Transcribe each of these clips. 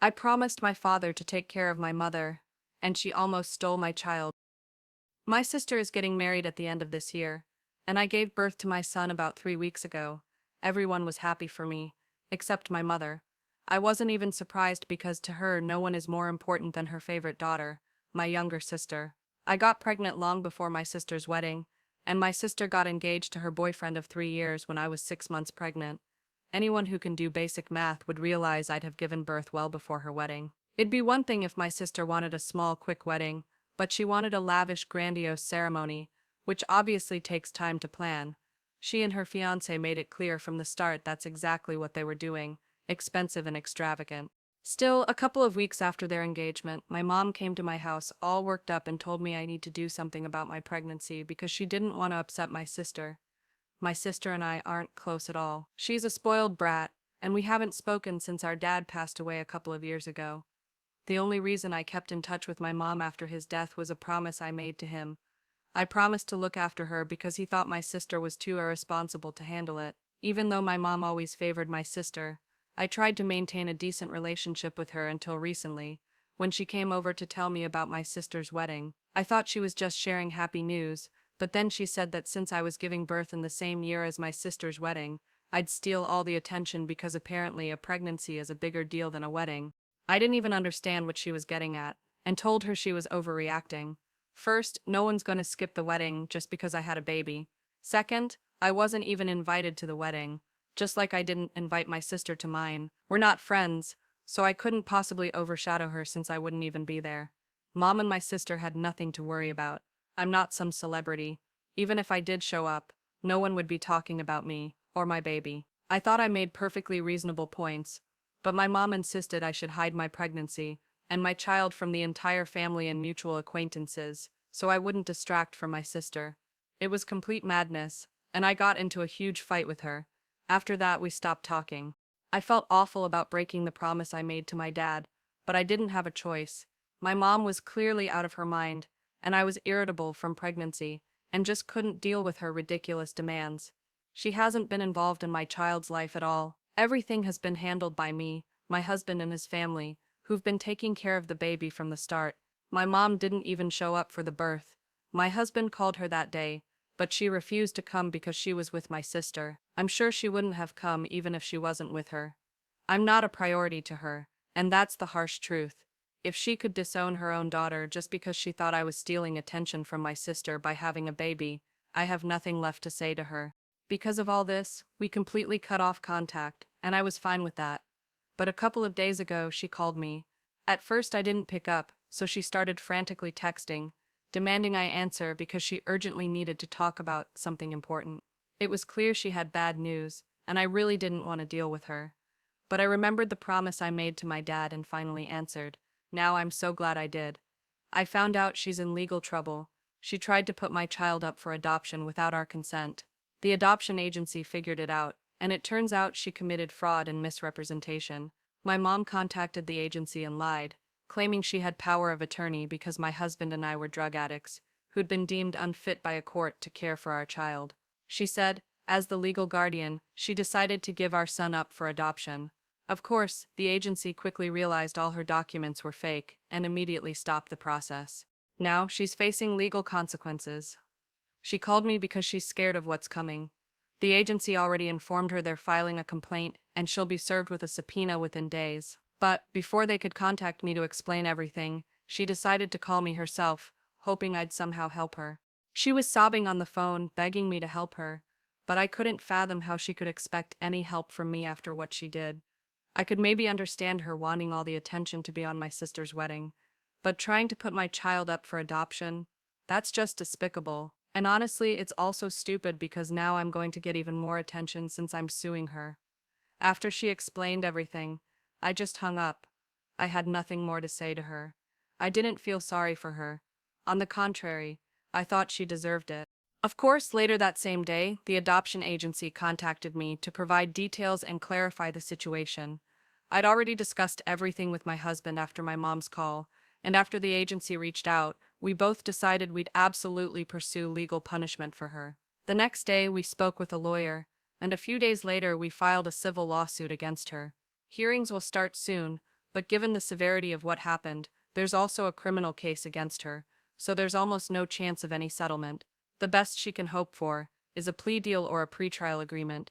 I promised my father to take care of my mother, and she almost stole my child. My sister is getting married at the end of this year, and I gave birth to my son about 3 weeks ago. Everyone was happy for me, except my mother. I wasn't even surprised because to her no one is more important than her favorite daughter, my younger sister. I got pregnant long before my sister's wedding, and my sister got engaged to her boyfriend of 3 years when I was 6 months pregnant. Anyone who can do basic math would realize I'd have given birth well before her wedding. It'd be one thing if my sister wanted a small, quick wedding, but she wanted a lavish, grandiose ceremony, which obviously takes time to plan. She and her fiancé made it clear from the start that's exactly what they were doing, expensive and extravagant. Still, a couple of weeks after their engagement, my mom came to my house all worked up and told me I need to do something about my pregnancy because she didn't want to upset my sister. My sister and I aren't close at all. She's a spoiled brat, and we haven't spoken since our dad passed away a couple of years ago. The only reason I kept in touch with my mom after his death was a promise I made to him. I promised to look after her because he thought my sister was too irresponsible to handle it. Even though my mom always favored my sister, I tried to maintain a decent relationship with her until recently, when she came over to tell me about my sister's wedding. I thought she was just sharing happy news, but then she said that since I was giving birth in the same year as my sister's wedding, I'd steal all the attention because apparently a pregnancy is a bigger deal than a wedding. I didn't even understand what she was getting at, and told her she was overreacting. First, no one's gonna skip the wedding just because I had a baby. Second, I wasn't even invited to the wedding, just like I didn't invite my sister to mine. We're not friends, so I couldn't possibly overshadow her since I wouldn't even be there. Mom and my sister had nothing to worry about. I'm not some celebrity. Even if I did show up, no one would be talking about me, or my baby. I thought I made perfectly reasonable points, but my mom insisted I should hide my pregnancy and my child from the entire family and mutual acquaintances, so I wouldn't distract from my sister. It was complete madness, and I got into a huge fight with her. After that, we stopped talking. I felt awful about breaking the promise I made to my dad, but I didn't have a choice. My mom was clearly out of her mind, and I was irritable from pregnancy, and just couldn't deal with her ridiculous demands. She hasn't been involved in my child's life at all. Everything has been handled by me, my husband and his family, who've been taking care of the baby from the start. My mom didn't even show up for the birth. My husband called her that day, but she refused to come because she was with my sister. I'm sure she wouldn't have come even if she wasn't with her. I'm not a priority to her, and that's the harsh truth. If she could disown her own daughter just because she thought I was stealing attention from my sister by having a baby, I have nothing left to say to her. Because of all this, we completely cut off contact, and I was fine with that. But a couple of days ago, she called me. At first, I didn't pick up, so she started frantically texting, demanding I answer because she urgently needed to talk about something important. It was clear she had bad news, and I really didn't want to deal with her. But I remembered the promise I made to my dad and finally answered. Now I'm so glad I did. I found out she's in legal trouble. She tried to put my child up for adoption without our consent. The adoption agency figured it out, and it turns out she committed fraud and misrepresentation. My mom contacted the agency and lied, claiming she had power of attorney because my husband and I were drug addicts, who'd been deemed unfit by a court to care for our child. She said, as the legal guardian, she decided to give our son up for adoption. Of course, the agency quickly realized all her documents were fake and immediately stopped the process. Now, she's facing legal consequences. She called me because she's scared of what's coming. The agency already informed her they're filing a complaint, and she'll be served with a subpoena within days. But before they could contact me to explain everything, she decided to call me herself, hoping I'd somehow help her. She was sobbing on the phone, begging me to help her, but I couldn't fathom how she could expect any help from me after what she did. I could maybe understand her wanting all the attention to be on my sister's wedding, but trying to put my child up for adoption, that's just despicable. And honestly, it's also stupid because now I'm going to get even more attention since I'm suing her. After she explained everything, I just hung up. I had nothing more to say to her. I didn't feel sorry for her. On the contrary, I thought she deserved it. Of course, later that same day, the adoption agency contacted me to provide details and clarify the situation. I'd already discussed everything with my husband after my mom's call, and after the agency reached out, we both decided we'd absolutely pursue legal punishment for her. The next day, we spoke with a lawyer, and a few days later, we filed a civil lawsuit against her. Hearings will start soon, but given the severity of what happened, there's also a criminal case against her, so there's almost no chance of any settlement. The best she can hope for is a plea deal or a pretrial agreement.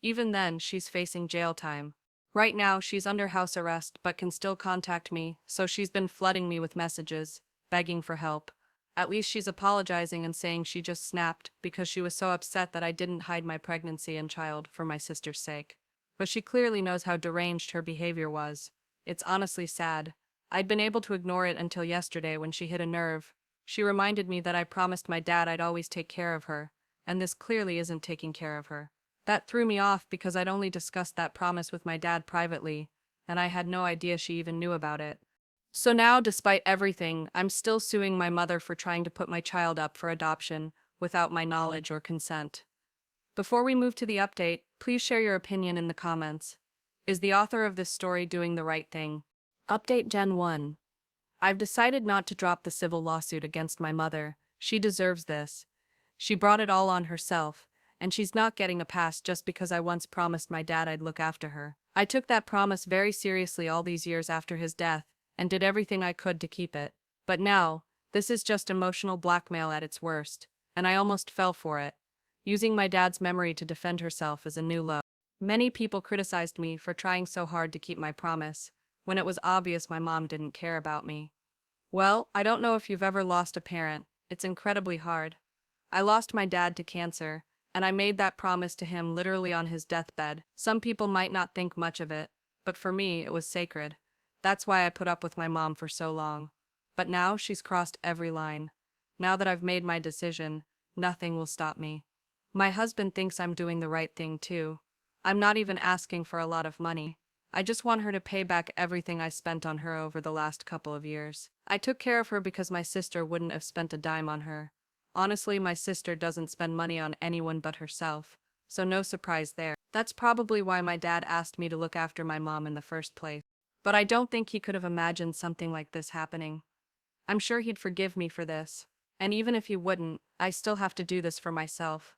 Even then, she's facing jail time. Right now, she's under house arrest but can still contact me, so she's been flooding me with messages, begging for help. At least she's apologizing and saying she just snapped because she was so upset that I didn't hide my pregnancy and child for my sister's sake. But she clearly knows how deranged her behavior was. It's honestly sad. I'd been able to ignore it until yesterday when she hit a nerve. She reminded me that I promised my dad I'd always take care of her, and this clearly isn't taking care of her. That threw me off because I'd only discussed that promise with my dad privately, and I had no idea she even knew about it. So now, despite everything, I'm still suing my mother for trying to put my child up for adoption without my knowledge or consent. Before we move to the update, please share your opinion in the comments. Is the author of this story doing the right thing? Update Gen 1. I've decided not to drop the civil lawsuit against my mother. She deserves this. She brought it all on herself, and she's not getting a pass just because I once promised my dad I'd look after her. I took that promise very seriously all these years after his death, and did everything I could to keep it. But now, this is just emotional blackmail at its worst, and I almost fell for it. Using my dad's memory to defend herself is a new low. Many people criticized me for trying so hard to keep my promise, when it was obvious my mom didn't care about me. Well, I don't know if you've ever lost a parent. It's incredibly hard. I lost my dad to cancer, and I made that promise to him literally on his deathbed. Some people might not think much of it, but for me it was sacred. That's why I put up with my mom for so long. But now she's crossed every line. Now that I've made my decision, nothing will stop me. My husband thinks I'm doing the right thing too. I'm not even asking for a lot of money. I just want her to pay back everything I spent on her over the last couple of years. I took care of her because my sister wouldn't have spent a dime on her. Honestly, my sister doesn't spend money on anyone but herself, so no surprise there. That's probably why my dad asked me to look after my mom in the first place. But I don't think he could have imagined something like this happening. I'm sure he'd forgive me for this. And even if he wouldn't, I still have to do this for myself.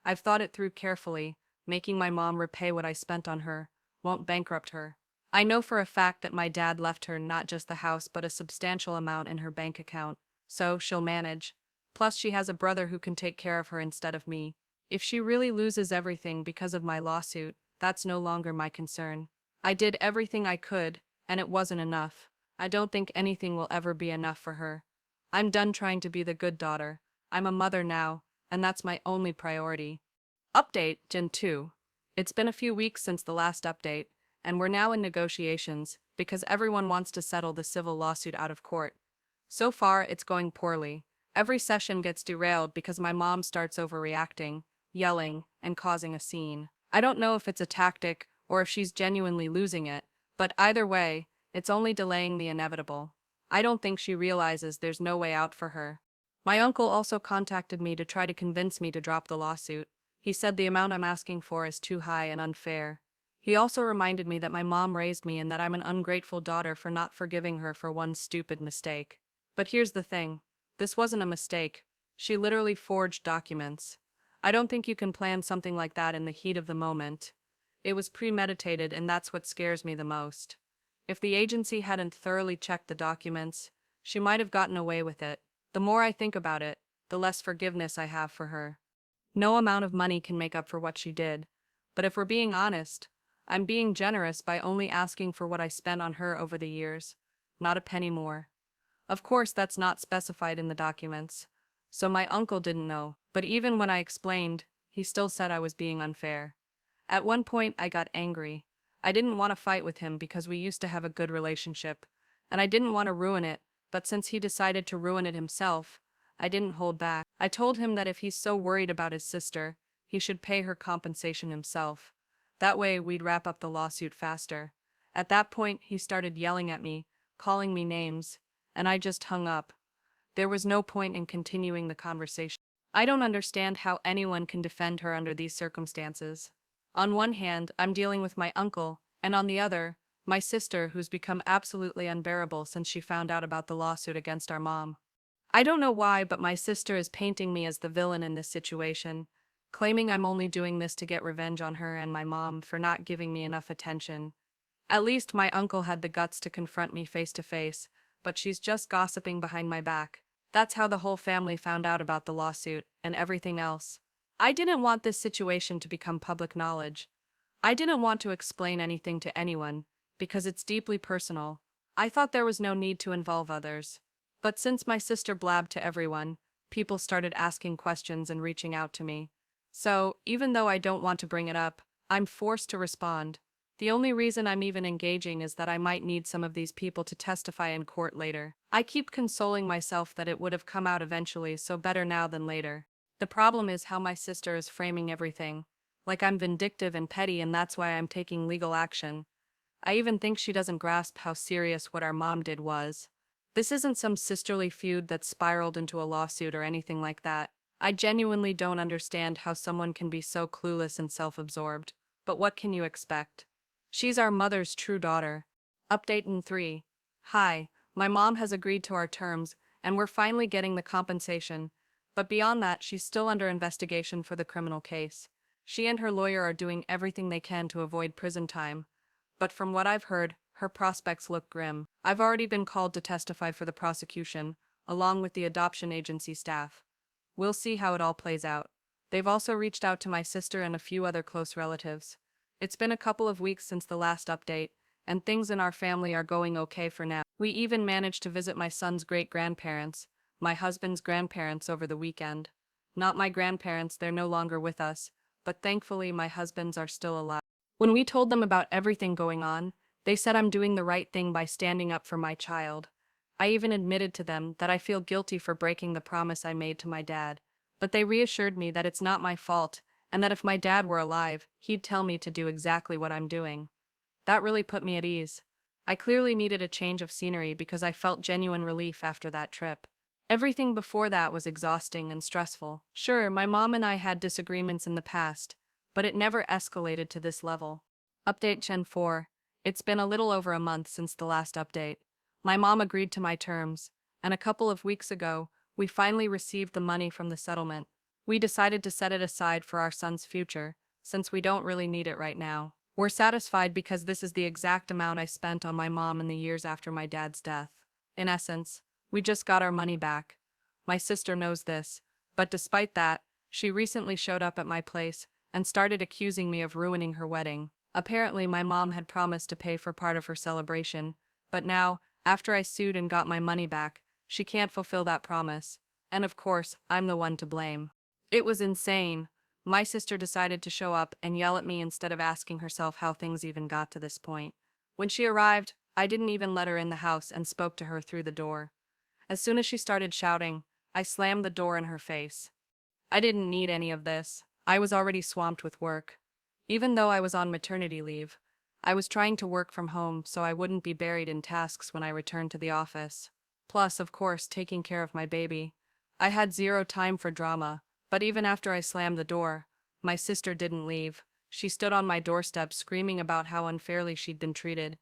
I've thought it through carefully. Making my mom repay what I spent on her won't bankrupt her. I know for a fact that my dad left her not just the house but a substantial amount in her bank account, so she'll manage. Plus she has a brother who can take care of her instead of me. If she really loses everything because of my lawsuit, that's no longer my concern. I did everything I could, and it wasn't enough. I don't think anything will ever be enough for her. I'm done trying to be the good daughter. I'm a mother now, and that's my only priority. Update Gen 2. It's been a few weeks since the last update, and we're now in negotiations because everyone wants to settle the civil lawsuit out of court. So far, it's going poorly. Every session gets derailed because my mom starts overreacting, yelling, and causing a scene. I don't know if it's a tactic or if she's genuinely losing it, but either way, it's only delaying the inevitable. I don't think she realizes there's no way out for her. My uncle also contacted me to try to convince me to drop the lawsuit. He said the amount I'm asking for is too high and unfair. He also reminded me that my mom raised me and that I'm an ungrateful daughter for not forgiving her for one stupid mistake. But here's the thing. This wasn't a mistake. She literally forged documents. I don't think you can plan something like that in the heat of the moment. It was premeditated, and that's what scares me the most. If the agency hadn't thoroughly checked the documents, she might have gotten away with it. The more I think about it, the less forgiveness I have for her. No amount of money can make up for what she did. But if we're being honest, I'm being generous by only asking for what I spent on her over the years, not a penny more. Of course, that's not specified in the documents, so my uncle didn't know, but even when I explained, he still said I was being unfair. At one point, I got angry. I didn't want to fight with him because we used to have a good relationship, and I didn't want to ruin it, but since he decided to ruin it himself, I didn't hold back. I told him that if he's so worried about his sister, he should pay her compensation himself. That way, we'd wrap up the lawsuit faster. At that point, he started yelling at me, calling me names, and I just hung up. There was no point in continuing the conversation. I don't understand how anyone can defend her under these circumstances. On one hand, I'm dealing with my uncle, and on the other, my sister, who's become absolutely unbearable since she found out about the lawsuit against our mom. I don't know why, but my sister is painting me as the villain in this situation, claiming I'm only doing this to get revenge on her and my mom for not giving me enough attention. At least my uncle had the guts to confront me face to face, but she's just gossiping behind my back. That's how the whole family found out about the lawsuit and everything else. I didn't want this situation to become public knowledge. I didn't want to explain anything to anyone, because it's deeply personal. I thought there was no need to involve others. But since my sister blabbed to everyone, people started asking questions and reaching out to me. So, even though I don't want to bring it up, I'm forced to respond. The only reason I'm even engaging is that I might need some of these people to testify in court later. I keep consoling myself that it would have come out eventually, so better now than later. The problem is how my sister is framing everything. Like I'm vindictive and petty and that's why I'm taking legal action. I even think she doesn't grasp how serious what our mom did was. This isn't some sisterly feud that spiraled into a lawsuit or anything like that. I genuinely don't understand how someone can be so clueless and self-absorbed. But what can you expect? She's our mother's true daughter. Update in 3. Hi, my mom has agreed to our terms, and we're finally getting the compensation. But beyond that, she's still under investigation for the criminal case. She and her lawyer are doing everything they can to avoid prison time. But from what I've heard, her prospects look grim. I've already been called to testify for the prosecution, along with the adoption agency staff. We'll see how it all plays out. They've also reached out to my sister and a few other close relatives. It's been a couple of weeks since the last update, and things in our family are going okay for now. We even managed to visit my son's great-grandparents, my husband's grandparents, over the weekend. Not my grandparents, they're no longer with us, but thankfully my husband's are still alive. When we told them about everything going on, they said I'm doing the right thing by standing up for my child. I even admitted to them that I feel guilty for breaking the promise I made to my dad, but they reassured me that it's not my fault and that if my dad were alive, he'd tell me to do exactly what I'm doing. That really put me at ease. I clearly needed a change of scenery because I felt genuine relief after that trip. Everything before that was exhausting and stressful. Sure, my mom and I had disagreements in the past, but it never escalated to this level. Update Gen 4. It's been a little over a month since the last update. My mom agreed to my terms, and a couple of weeks ago, we finally received the money from the settlement. We decided to set it aside for our son's future, since we don't really need it right now. We're satisfied because this is the exact amount I spent on my mom in the years after my dad's death. In essence, we just got our money back. My sister knows this, but despite that, she recently showed up at my place and started accusing me of ruining her wedding. Apparently, my mom had promised to pay for part of her celebration, but now, after I sued and got my money back, she can't fulfill that promise. And of course, I'm the one to blame. It was insane. My sister decided to show up and yell at me instead of asking herself how things even got to this point. When she arrived, I didn't even let her in the house and spoke to her through the door. As soon as she started shouting, I slammed the door in her face. I didn't need any of this. I was already swamped with work. Even though I was on maternity leave, I was trying to work from home so I wouldn't be buried in tasks when I returned to the office. Plus, of course, taking care of my baby. I had zero time for drama, but even after I slammed the door, my sister didn't leave. She stood on my doorstep screaming about how unfairly she'd been treated.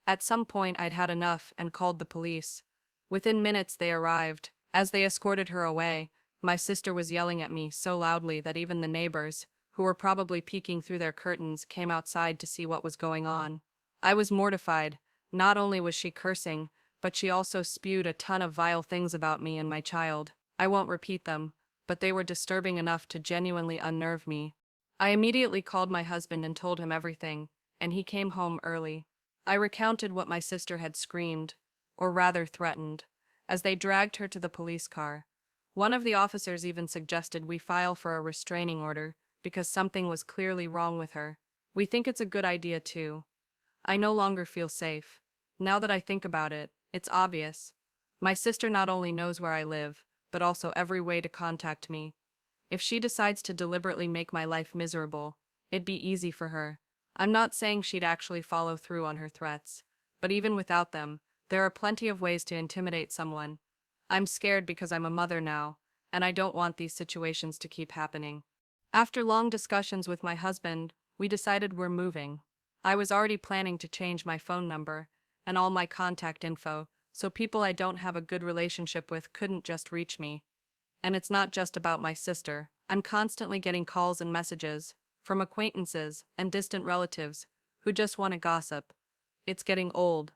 At some point, I'd had enough and called the police. Within minutes, they arrived. As they escorted her away, my sister was yelling at me so loudly that even the neighbors, who were probably peeking through their curtains, came outside to see what was going on. I was mortified. Not only was she cursing, but she also spewed a ton of vile things about me and my child. I won't repeat them, but they were disturbing enough to genuinely unnerve me. I immediately called my husband and told him everything, and he came home early. I recounted what my sister had screamed, or rather threatened, as they dragged her to the police car. One of the officers even suggested we file for a restraining order, because something was clearly wrong with her. We think it's a good idea too. I no longer feel safe. Now that I think about it, it's obvious. My sister not only knows where I live, but also every way to contact me. If she decides to deliberately make my life miserable, it'd be easy for her. I'm not saying she'd actually follow through on her threats, but even without them, there are plenty of ways to intimidate someone. I'm scared because I'm a mother now, and I don't want these situations to keep happening. After long discussions with my husband, we decided we're moving. I was already planning to change my phone number and all my contact info, so people I don't have a good relationship with couldn't just reach me. And it's not just about my sister. I'm constantly getting calls and messages from acquaintances and distant relatives who just want to gossip. It's getting old.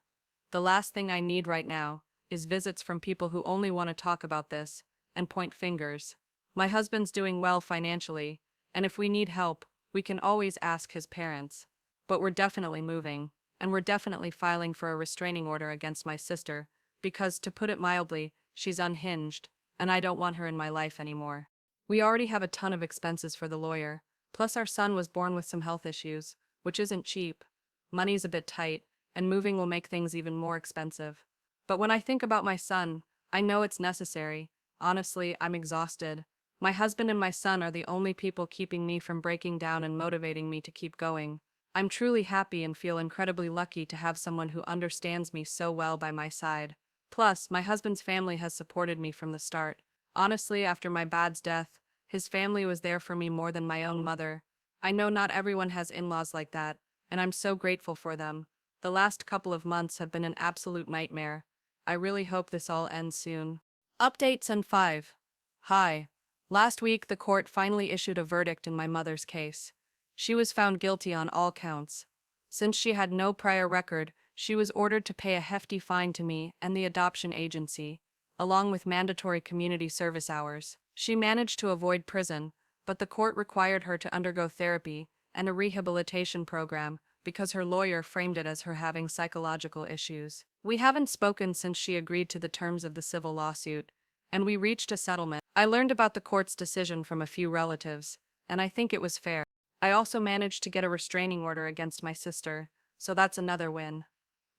The last thing I need right now is visits from people who only want to talk about this and point fingers. My husband's doing well financially, and if we need help, we can always ask his parents. But we're definitely moving, and we're definitely filing for a restraining order against my sister, because, to put it mildly, she's unhinged, and I don't want her in my life anymore. We already have a ton of expenses for the lawyer, plus our son was born with some health issues, which isn't cheap. Money's a bit tight, and moving will make things even more expensive. But when I think about my son, I know it's necessary. Honestly, I'm exhausted. My husband and my son are the only people keeping me from breaking down and motivating me to keep going. I'm truly happy and feel incredibly lucky to have someone who understands me so well by my side. Plus, my husband's family has supported me from the start. Honestly, after my dad's death, his family was there for me more than my own mother. I know not everyone has in-laws like that, and I'm so grateful for them. The last couple of months have been an absolute nightmare. I really hope this all ends soon. Updates and 5. Hi. Last week, the court finally issued a verdict in my mother's case. She was found guilty on all counts. Since she had no prior record, she was ordered to pay a hefty fine to me and the adoption agency, along with mandatory community service hours. She managed to avoid prison, but the court required her to undergo therapy and a rehabilitation program because her lawyer framed it as her having psychological issues. We haven't spoken since she agreed to the terms of the civil lawsuit, and we reached a settlement. I learned about the court's decision from a few relatives, and I think it was fair. I also managed to get a restraining order against my sister, so that's another win.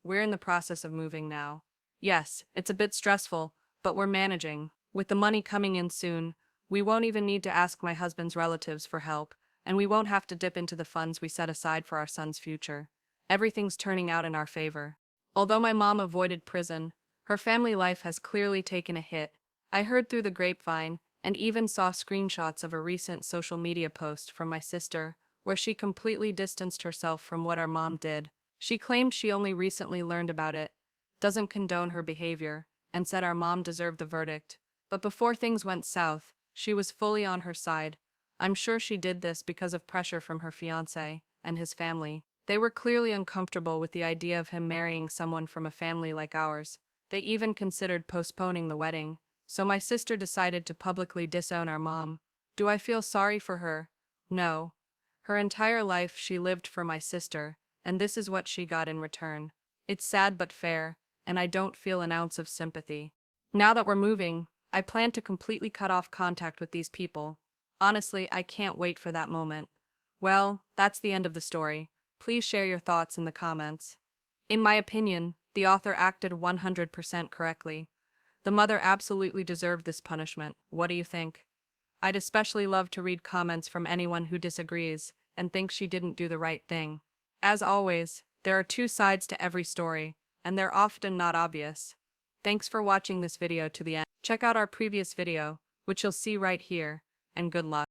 We're in the process of moving now. Yes, it's a bit stressful, but we're managing. With the money coming in soon, we won't even need to ask my husband's relatives for help, and we won't have to dip into the funds we set aside for our son's future. Everything's turning out in our favor. Although my mom avoided prison, her family life has clearly taken a hit. I heard through the grapevine and even saw screenshots of a recent social media post from my sister where she completely distanced herself from what our mom did. She claimed she only recently learned about it, doesn't condone her behavior, and said our mom deserved the verdict. But before things went south, she was fully on her side. I'm sure she did this because of pressure from her fiancé and his family. They were clearly uncomfortable with the idea of him marrying someone from a family like ours. They even considered postponing the wedding, so my sister decided to publicly disown our mom. Do I feel sorry for her? No. Her entire life she lived for my sister, and this is what she got in return. It's sad but fair, and I don't feel an ounce of sympathy. Now that we're moving, I plan to completely cut off contact with these people. Honestly, I can't wait for that moment. Well, that's the end of the story. Please share your thoughts in the comments. In my opinion, the author acted 100% correctly. The mother absolutely deserved this punishment. What do you think? I'd especially love to read comments from anyone who disagrees and thinks she didn't do the right thing. As always, there are two sides to every story, and they're often not obvious. Thanks for watching this video to the end. Check out our previous video, which you'll see right here, and good luck.